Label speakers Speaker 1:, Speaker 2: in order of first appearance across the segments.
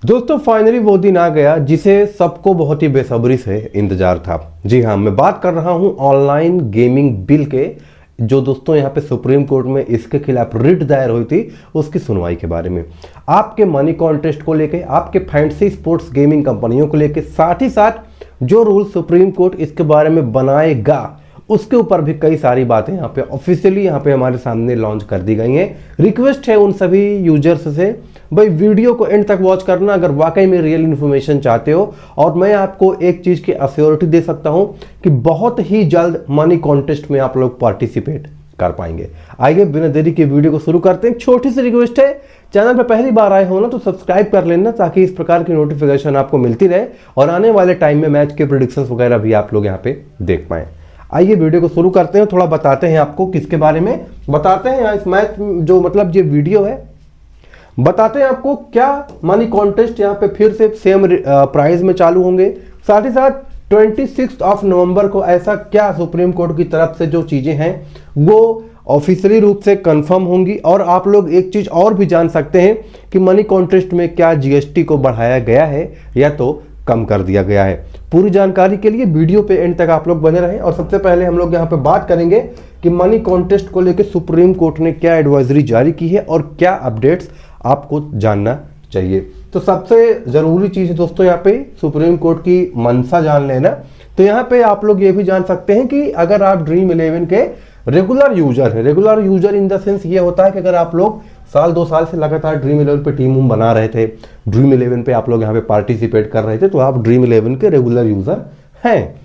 Speaker 1: दोस्तों फाइनली वो दिन आ गया जिसे सबको बहुत ही बेसब्री से इंतजार था। जी हाँ, मैं बात कर रहा हूँ ऑनलाइन गेमिंग बिल के, जो दोस्तों यहाँ पे सुप्रीम कोर्ट में इसके खिलाफ रिट दायर हुई थी, उसकी सुनवाई के बारे में। आपके मनी कॉन्टेस्ट को लेके, आपके फैंसी स्पोर्ट्स गेमिंग कंपनियों को लेके, साथ ही साथ जो रूल सुप्रीम कोर्ट इसके बारे में बनाएगा उसके ऊपर भी कई सारी बातें यहाँ पे ऑफिशियली यहाँ पे हमारे सामने लॉन्च कर दी गई हैं। रिक्वेस्ट है उन सभी यूजर्स से, भाई वीडियो को एंड तक वॉच करना अगर वाकई में रियल इन्फॉर्मेशन चाहते हो। और मैं आपको एक चीज की अश्योरिटी दे सकता हूं कि बहुत ही जल्द मनी कॉन्टेस्ट में आप लोग पार्टिसिपेट कर पाएंगे। आइए बिना देरी के वीडियो को शुरू करते हैं। छोटी सी रिक्वेस्ट है, चैनल पर पहली बार आए हो ना तो सब्सक्राइब कर लेना, ताकि इस प्रकार की नोटिफिकेशन आपको मिलती रहे और आने वाले टाइम में मैच के प्रेडिक्शंस वगैरह भी आप लोग यहाँ पे देख पाए। आइए वीडियो को शुरू करते हैं। थोड़ा बताते हैं आपको किसके बारे में बताते हैं। इस मैच जो मतलब ये वीडियो है, बताते हैं आपको क्या मनी कॉन्टेस्ट यहाँ पे फिर से सेम प्राइस में चालू होंगे। साथ ही साथ 26 नवंबर को ऐसा क्या सुप्रीम कोर्ट की तरफ से जो चीजें हैं वो ऑफिशियली रूप से कंफर्म होंगी। और आप लोग एक चीज और भी जान सकते हैं कि मनी कॉन्टेस्ट में क्या जीएसटी को बढ़ाया गया है या तो कम कर दिया गया है। पूरी जानकारी के लिए वीडियो पे एंड तक आप लोग बने रहें। और सबसे पहले हम लोग यहाँ पे बात करेंगे कि मनी कॉन्टेस्ट को लेकर सुप्रीम कोर्ट ने क्या एडवाइजरी जारी की है और क्या अपडेट्स आपको जानना चाहिए। तो सबसे जरूरी चीज है दोस्तों यहाँ पे सुप्रीम कोर्ट की मंशा जान लेना। तो यहाँ पे आप लोग ये भी जान सकते हैं कि अगर आप ड्रीम 11 के रेगुलर यूजर है, regular user in the sense ये होता है कि अगर आप लोग साल 2 साल से लगातार ड्रीम 11 पे टीम बना रहे थे, ड्रीम 11 पे आप लोग यहाँ पे पार्टिसिपेट कर रहे थे, तो आप ड्रीम 11 के रेगुलर यूजर हैं।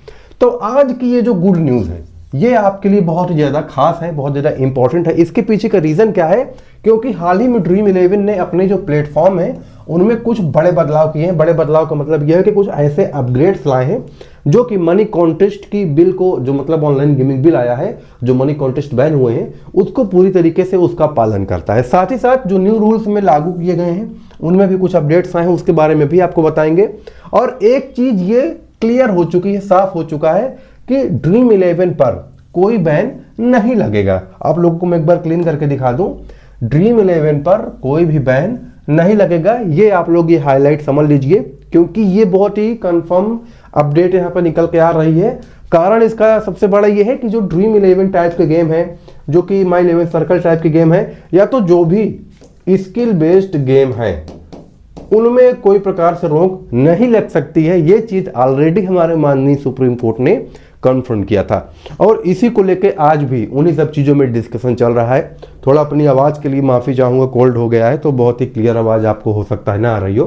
Speaker 1: तो आज की ये जो गुड न्यूज है ये आपके लिए बहुत ज्यादा खास है, बहुत ज्यादा इंपॉर्टेंट है। इसके पीछे का रीजन क्या है? क्योंकि हाल ही में ड्रीम 11 ने अपने जो प्लेटफॉर्म है उनमें कुछ बड़े बदलाव किए हैं। बड़े बदलाव का मतलब यह है कि कुछ ऐसे अपग्रेड्स लाए हैं जो कि मनी कॉन्टेस्ट की बिल को, जो मतलब ऑनलाइन गेमिंग बिल आया है, जो मनी कॉन्टेस्ट बैन हुए हैं, उसको पूरी तरीके से उसका पालन करता है। साथ ही साथ जो न्यू रूल्स में लागू किए गए हैं उनमें भी कुछ अपडेट्स आए हैं, उसके बारे में भी आपको बताएंगे। और एक चीज ये क्लियर हो चुकी है, साफ हो चुका है कि ड्रीम 11 पर कोई बैन नहीं लगेगा। आप लोगों को मैं एक बार क्लीन करके दिखा दूं, ड्रीम 11 पर कोई भी बैन नहीं लगेगा। ये आप लोग ये हाईलाइट समझ लीजिए, क्योंकि ये बहुत ही कंफर्म अपडेट यहाँ पर निकल के आ रही है। कारण इसका सबसे बड़ा ये है कि जो ड्रीम 11 टाइप के गेम है, जो कि माई 11 सर्कल टाइप के गेम है, या तो जो भी स्किल बेस्ड गेम है, उनमें कोई प्रकार से रोक नहीं लग सकती है। ये चीज ऑलरेडी हमारे माननीय सुप्रीम कोर्ट ने कन्फर्म किया था और इसी को लेके आज भी उन्हीं सब चीज़ों में डिस्कशन चल रहा है। थोड़ा अपनी आवाज़ के लिए माफ़ी चाहूँगा, कोल्ड हो गया है तो बहुत ही क्लियर आवाज़ आपको हो सकता है ना आ रही हो,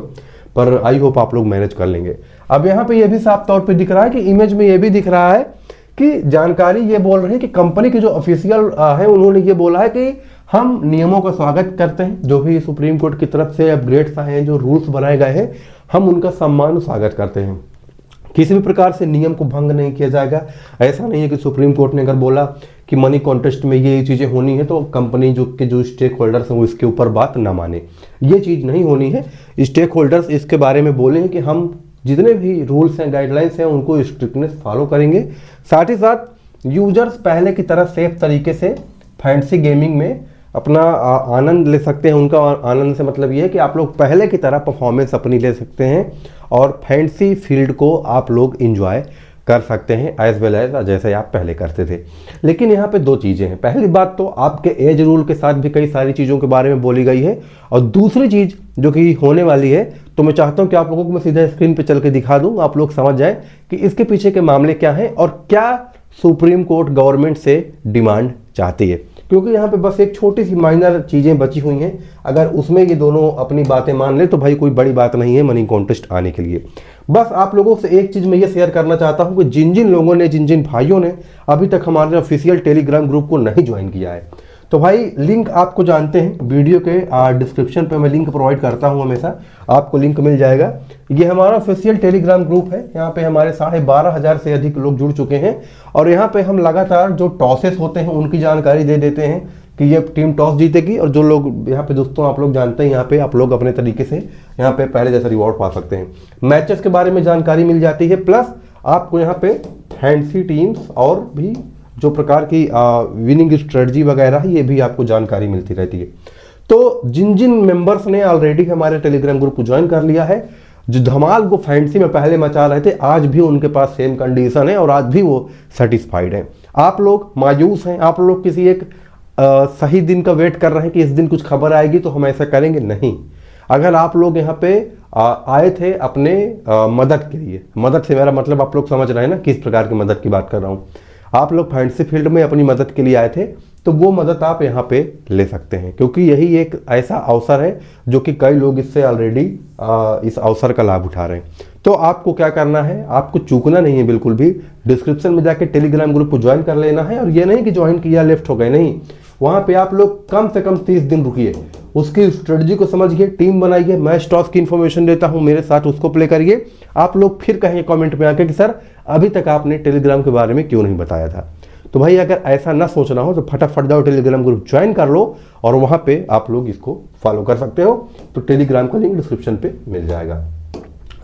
Speaker 1: पर आई होप आप लोग मैनेज कर लेंगे। अब यहाँ पे ये भी साफ तौर पे दिख रहा है कि इमेज में ये भी दिख रहा है कि जानकारी ये बोल रही है कि कंपनी के जो ऑफिशियल है उन्होंने ये बोला है कि हम नियमों का स्वागत करते हैं। जो भी सुप्रीम कोर्ट की तरफ से अपग्रेड्स आए हैं, जो रूल्स बनाए गए हैं, हम उनका सम्मान स्वागत करते हैं। किसी भी प्रकार से नियम को भंग नहीं किया जाएगा। ऐसा नहीं है कि सुप्रीम कोर्ट ने अगर बोला कि मनी कॉन्टेस्ट में ये चीज़ें होनी है तो कंपनी जो स्टेक होल्डर्स हैं वो इसके ऊपर बात ना माने। ये चीज़ नहीं होनी है। स्टेक होल्डर्स इसके बारे में बोले हैं कि हम जितने भी रूल्स हैं, गाइडलाइंस हैं, उनको स्ट्रिक्टनेस फॉलो करेंगे। साथ ही साथ यूजर्स पहले की तरह सेफ तरीके से फैंसी गेमिंग में अपना आनंद ले सकते हैं। उनका आनंद से मतलब ये है कि आप लोग पहले की तरह परफॉर्मेंस अपनी ले सकते हैं और फैंसी फील्ड को आप लोग इंजॉय कर सकते हैं एज वेल एज जैसे आप पहले करते थे। लेकिन यहाँ पे 2 चीज़ें हैं। पहली बात तो आपके एज रूल के साथ भी कई सारी चीज़ों के बारे में बोली गई है, और दूसरी चीज़ जो कि होने वाली है, तो मैं चाहता हूँ कि आप लोगों को मैं सीधा स्क्रीन पे चल के दिखा दूँ, आप लोग समझ जाएं कि इसके पीछे के मामले क्या हैं और क्या सुप्रीम कोर्ट गवर्नमेंट से डिमांड चाहती है। क्योंकि यहाँ पे बस एक छोटी सी माइनर चीज़ें बची हुई हैं, अगर उसमें ये दोनों अपनी बातें मान ले तो भाई कोई बड़ी बात नहीं है मनी कॉन्टेस्ट आने के लिए। बस आप लोगों से एक चीज़ मैं ये शेयर करना चाहता हूँ कि जिन जिन लोगों ने, जिन जिन भाइयों ने अभी तक हमारे ऑफिशियल टेलीग्राम ग्रुप को नहीं ज्वाइन किया है, तो भाई लिंक आपको जानते हैं, वीडियो के डिस्क्रिप्शन पे मैं लिंक प्रोवाइड करता हूं, हमेशा आपको लिंक मिल जाएगा। ये हमारा ऑफिशियल टेलीग्राम ग्रुप है। यहाँ पे हमारे 12,500 से अधिक लोग जुड़ चुके हैं और यहाँ पे हम लगातार जो टॉसेस होते हैं उनकी जानकारी दे देते हैं कि ये टीम टॉस जीतेगी, और जो लोग यहाँ पे दोस्तों आप लोग जानते हैं, यहाँ पे आप लोग अपने तरीके से यहाँ पे पहले जैसा रिवॉर्ड पा सकते हैं। मैचेस के बारे में जानकारी मिल जाती है, प्लस आपको यहाँ पे फैंसी टीम्स और भी जो प्रकार की विनिंग स्ट्रेटजी वगैरह है, ये भी आपको जानकारी मिलती रहती है। तो जिन जिन मेंबर्स ने ऑलरेडी हमारे टेलीग्राम ग्रुप को ज्वाइन कर लिया है, जो धमाल को फैंसी में पहले मचा रहे थे, आज भी उनके पास सेम कंडीशन है और आज भी वो सेटिस्फाइड है। आप लोग मायूस हैं, आप लोग किसी एक सही दिन का वेट कर रहे हैं कि इस दिन कुछ खबर आएगी तो हम ऐसा करेंगे, नहीं। अगर आप लोग यहाँ पे आए थे अपने मदद के लिए, मदद से मेरा मतलब आप लोग समझ रहे हैं ना किस प्रकार की मदद की बात कर रहा हूँ। आप लोग फैंसी फील्ड में अपनी मदद के लिए आए थे, तो वो मदद आप यहाँ पे ले सकते हैं, क्योंकि यही एक ऐसा अवसर है जो कि कई लोग इससे ऑलरेडी इस अवसर का लाभ उठा रहे हैं। तो आपको क्या करना है, आपको चूकना नहीं है बिल्कुल भी। डिस्क्रिप्शन में जाके टेलीग्राम ग्रुप को ज्वाइन कर लेना है, और ये नहीं कि ज्वाइन किया लेफ्ट हो गए, नहीं। वहाँ पे आप लोग कम से कम 30 दिन रुकिए, उसकी स्ट्रेटजी को समझिए, टीम बनाइए। मैं स्टॉक्स की इन्फॉर्मेशन देता हूँ, मेरे साथ उसको प्ले करिए। आप लोग फिर कहेंगे कमेंट में आके कि सर अभी तक आपने टेलीग्राम के बारे में क्यों नहीं बताया था। तो भाई अगर ऐसा ना सोचना हो तो फटाफट जाओ टेलीग्राम ग्रुप ज्वाइन कर लो, और वहाँ पे आप लोग इसको फॉलो कर सकते हो। तो टेलीग्राम का लिंक डिस्क्रिप्शन पे मिल जाएगा।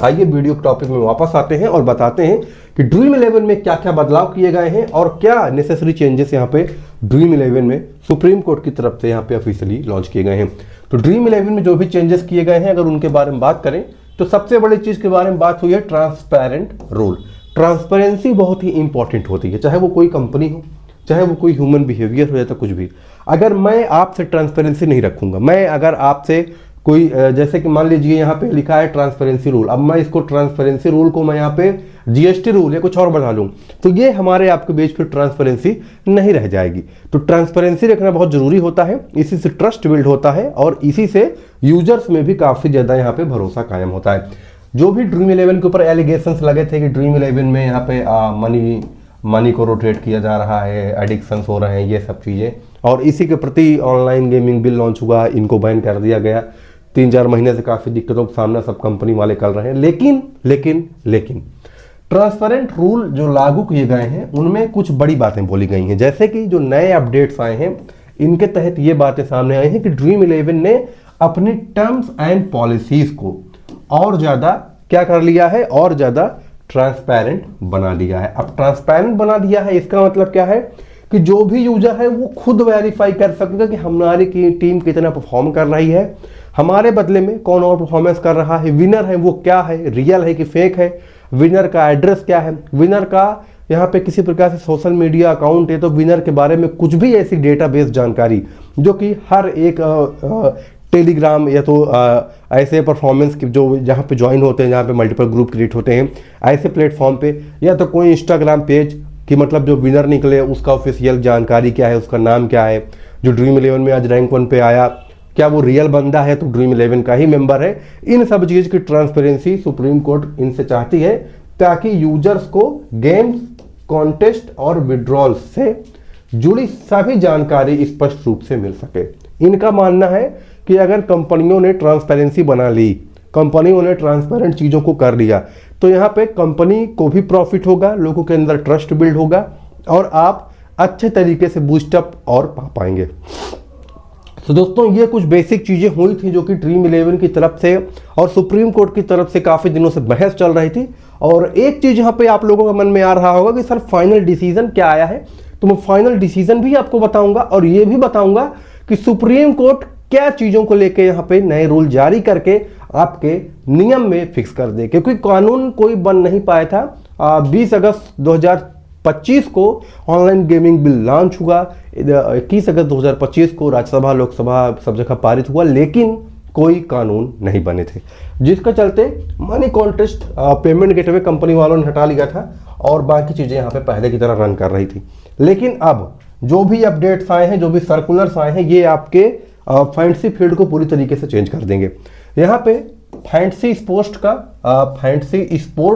Speaker 1: आइए वीडियो के टॉपिक में वापस आते हैं और बताते हैं कि ड्रीम 11 में क्या क्या बदलाव किए गए हैं और क्या नेसेसरी चेंजेस यहाँ पे ड्रीम 11 में सुप्रीम कोर्ट की तरफ से यहाँ पे ऑफिशियली लॉन्च किए गए हैं। तो ड्रीम 11 में जो भी चेंजेस किए गए हैं, अगर उनके बारे में बात करें तो सबसे बड़ी चीज के बारे में बात हुई है ट्रांसपेरेंट रूल। ट्रांसपेरेंसी बहुत ही इंपॉर्टेंट होती है, चाहे वो कोई कंपनी हो, चाहे वो कोई ह्यूमन बिहेवियर हो, या तो कुछ भी। अगर मैं आपसे ट्रांसपेरेंसी नहीं रखूंगा, मैं अगर आपसे कोई जैसे कि मान लीजिए यहाँ पे लिखा है ट्रांसपेरेंसी रूल, अब मैं इसको ट्रांसपेरेंसी रूल को मैं यहाँ पे जीएसटी रूल या कुछ और बना लूँ, तो ये हमारे आपके बीच फिर ट्रांसपेरेंसी नहीं रह जाएगी। तो ट्रांसपेरेंसी रखना बहुत जरूरी होता है, इसी से ट्रस्ट बिल्ड होता है और इसी से यूजर्स में भी काफी ज्यादा यहाँ पे भरोसा कायम होता है। जो भी ड्रीम 11 के ऊपर एलिगेशंस लगे थे कि ड्रीम 11 में यहाँ पे मनी को रोटेट किया जा रहा है, एडिक्शंस हो रहे हैं, ये सब चीजें, और इसी के प्रति ऑनलाइन गेमिंग बिल लॉन्च हुआ, इनको बैन कर दिया गया। 3-4 महीने से काफी दिक्कतों का सामना सब कंपनी वाले कर रहे हैं। लेकिन ट्रांसपेरेंट रूल जो लागू किए गए हैं उनमें कुछ बड़ी बातें बोली गई हैं, जैसे कि जो नए अपडेट्स आए हैं इनके तहत ये बातें सामने आई हैं कि ड्रीम 11 ने अपनी टर्म्स एंड पॉलिसीज को और ज्यादा क्या कर लिया है, और ज्यादा ट्रांसपेरेंट बना दिया है। अब ट्रांसपेरेंट बना दिया है, इसका मतलब क्या है कि जो भी यूजर है वो खुद वेरीफाई कर सकेगा कि हमारी टीम कितना परफॉर्म कर रही है, हमारे बदले में कौन और परफॉर्मेंस कर रहा है, विनर है वो क्या है, रियल है कि फेक है, विनर का एड्रेस क्या है, विनर का यहाँ पे किसी प्रकार से सोशल मीडिया अकाउंट है तो विनर के बारे में कुछ भी ऐसी डेटाबेस जानकारी जो कि हर एक टेलीग्राम या तो ऐसे परफॉर्मेंस की जो जहाँ पे ज्वाइन होते हैं, जहाँ पे मल्टीपल ग्रुप क्रिएट होते हैं ऐसे प्लेटफॉर्म पे, या तो कोई इंस्टाग्राम पेज कि मतलब जो विनर निकले उसका ऑफिशियल जानकारी क्या है, उसका नाम क्या है, जो ड्रीम 11 में आज रैंक 1 पे आया क्या वो रियल बंदा है तो ड्रीम 11 का ही मेंबर है। इन सब चीज की ट्रांसपेरेंसी सुप्रीम कोर्ट इनसे चाहती है ताकि यूजर्स को गेम्स, कॉन्टेस्ट और विड्रॉल से जुड़ी सभी जानकारी स्पष्ट रूप से मिल सके। इनका मानना है कि अगर कंपनियों ने ट्रांसपेरेंसी बना ली, कंपनियों ने ट्रांसपेरेंट चीजों को कर लिया, तो यहाँ पे कंपनी को भी प्रॉफिट होगा, लोगों के अंदर ट्रस्ट बिल्ड होगा और आप अच्छे तरीके से बूस्टअप और पा पाएंगे। तो दोस्तों ये कुछ बेसिक चीजें हुई थी जो कि ड्रीम 11 की तरफ से और सुप्रीम कोर्ट की तरफ से काफी दिनों से बहस चल रही थी। और एक चीज यहाँ पे आप लोगों का मन में आ रहा होगा कि सर फाइनल डिसीजन क्या आया है, तो मैं फाइनल डिसीजन भी आपको बताऊंगा और ये भी बताऊंगा कि सुप्रीम कोर्ट क्या चीजों को लेकर यहाँ पे नए रूल जारी करके आपके नियम में फिक्स कर दे, क्योंकि कानून कोई बन नहीं पाया था। 20 अगस्त 2025 को ऑनलाइन गेमिंग बिल लॉन्च हुआ, 21 अगस्त 2025 को राज्यसभा लोकसभा सब जगह पारित हुआ, लेकिन कोई कानून नहीं बने थे, जिसके चलते money contest payment gateway company वालों ने हटा लिया था और बाकी चीजें यहाँ पे पहले की तरह रन कर रही थी। लेकिन अब जो भी अपडेट्स आए हैं, जो भी सर्कुलर्स आए हैं, ये आपके फैंटेसी फील्ड को पूरी तरीके से चेंज कर देंगे। यहाँ पे फैंटेसी स्पोर्ट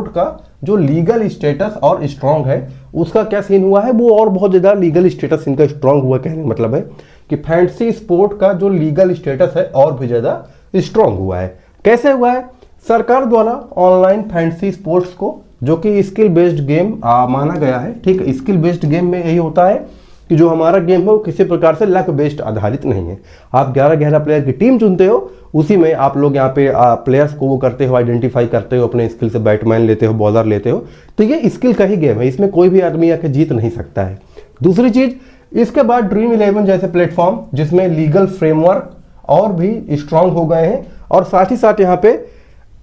Speaker 1: का जो लीगल स्टेटस और स्ट्रांग है उसका क्या सीन हुआ है, वो और बहुत ज्यादा लीगल स्टेटस इनका स्ट्रांग हुआ। कहने का मतलब है कि फैंटेसी स्पोर्ट का जो लीगल स्टेटस है और भी ज्यादा स्ट्रांग हुआ है। कैसे हुआ है? सरकार द्वारा ऑनलाइन फैंटेसी स्पोर्ट्स को, जो कि स्किल बेस्ड गेम माना गया है, ठीक, स्किल बेस्ड गेम में यही होता है कि जो हमारा गेम है वो किसी प्रकार से लक बेस्ड आधारित नहीं है। आप 11 प्लेयर की टीम चुनते हो, उसी में आप लोग यहाँ पे प्लेयर्स को वो करते हो, आइडेंटिफाई करते हो, अपने स्किल से बैटमैन लेते हो, बॉलर लेते हो, तो ये स्किल का ही गेम है, इसमें कोई भी आदमी आके जीत नहीं सकता है। दूसरी चीज, इसके बाद ड्रीम 11 जैसे प्लेटफॉर्म जिसमें लीगल फ्रेमवर्क और भी स्ट्रांग हो गए हैं, और साथ ही साथ यहाँ पे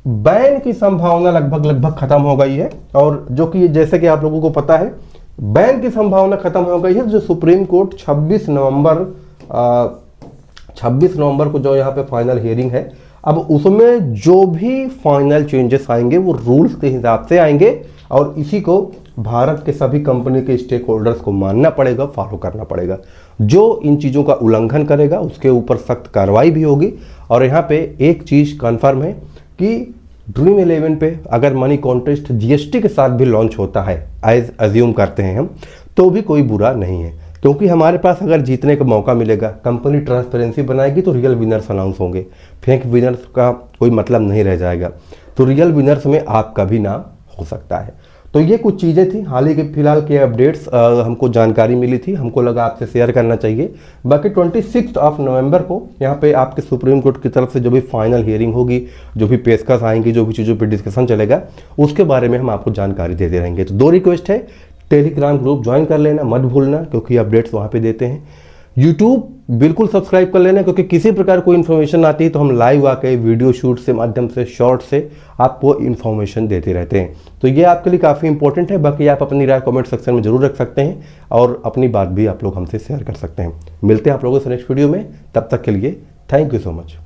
Speaker 1: बैन की संभावना लगभग खत्म हो गई है। और जो कि जैसे कि आप लोगों को पता है, बैन की संभावना खत्म हो गई है। जो सुप्रीम कोर्ट 26 नवंबर को जो यहाँ पे फाइनल हियरिंग है, अब उसमें जो भी फाइनल चेंजेस आएंगे वो रूल्स के हिसाब से आएंगे, और इसी को भारत के सभी कंपनी के स्टेक होल्डर्स को मानना पड़ेगा, फॉलो करना पड़ेगा। जो इन चीज़ों का उल्लंघन करेगा उसके ऊपर सख्त कार्रवाई भी होगी। और यहाँ पे एक चीज़ कन्फर्म है कि ड्रीम 11 पे अगर मनी कॉन्टेस्ट जीएसटी के साथ भी लॉन्च होता है, एज अज्यूम करते हैं हम, तो भी कोई बुरा नहीं है, क्योंकि हमारे पास अगर जीतने का मौका मिलेगा, कंपनी ट्रांसपेरेंसी बनाएगी तो रियल विनर्स अनाउंस होंगे, फेक विनर्स का कोई मतलब नहीं रह जाएगा। तो रियल विनर्स में आपका भी नाम हो सकता है। तो ये कुछ चीज़ें थी हाल ही के फिलहाल के अपडेट्स, हमको जानकारी मिली थी, हमको लगा आपसे शेयर करना चाहिए। बाकी 26 नवंबर को यहाँ पे आपके सुप्रीम कोर्ट की तरफ से जो भी फाइनल हियरिंग होगी, जो भी पेशकश आएंगी, जो भी चीज़ों पे डिस्कशन चलेगा, उसके बारे में हम आपको जानकारी देते रहेंगे। तो 2 रिक्वेस्ट है, टेलीग्राम ग्रुप ज्वाइन कर लेना मत भूलना, क्योंकि अपडेट्स वहाँ पे देते हैं। यूट्यूब बिल्कुल सब्सक्राइब कर लेना, क्योंकि किसी प्रकार कोई इन्फॉर्मेशन आती है तो हम लाइव आके वीडियो शूट से माध्यम से, शॉर्ट से आपको इन्फॉर्मेशन देते रहते हैं। तो ये आपके लिए काफ़ी इंपॉर्टेंट है। बाकी आप अपनी राय कमेंट सेक्शन में जरूर रख सकते हैं, और अपनी बात भी आप लोग हमसे शेयर कर सकते हैं। मिलते हैं आप लोगों से नेक्स्ट वीडियो में, तब तक के लिए थैंक यू सो मच।